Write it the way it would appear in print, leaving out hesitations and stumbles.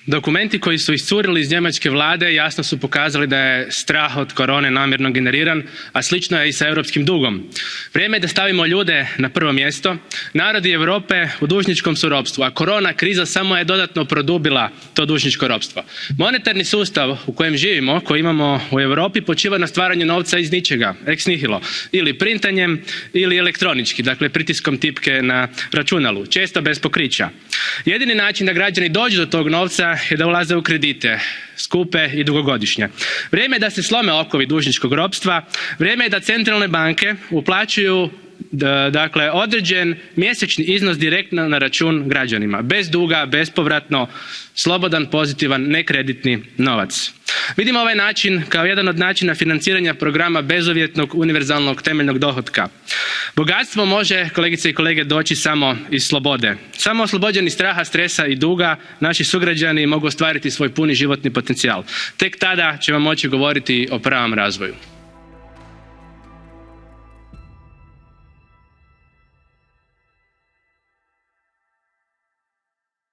Dokumenti koji su iscurili iz njemačke vlade jasno su pokazali da je strah od korone namjerno generiran, a slično je i sa europskim dugom. Vrijeme je da stavimo ljude na prvo mjesto. Narodi Europe u dužničkom su ropstvu, a korona kriza samo je dodatno produbila to dužničko ropstvo. Monetarni sustav u kojem živimo, koji imamo u Europi, počiva na stvaranju novca iz ničega, ex nihilo, ili printanjem ili elektronički, dakle pritiskom tipke na računalu, često bez pokrića. Jedini način da građani dođu do tog novca je da ulaze u kredite, skupe i dugogodišnje. Vrijeme je da se slome okovi dužničkog ropstva, vrijeme je da centralne banke uplaćuju dakle određen mjesečni iznos direktno na račun građanima, bez duga, bespovratno, slobodan, pozitivan, nekreditni novac. Vidimo ovaj način kao jedan od načina financiranja programa bezuvjetnog univerzalnog temeljnog dohotka. Bogatstvo može, kolegice i kolege, doći samo iz slobode. Samo oslobođeni straha, stresa i duga naši sugrađani mogu ostvariti svoj puni životni potencijal. Tek tada ćemo moći govoriti o pravom razvoju.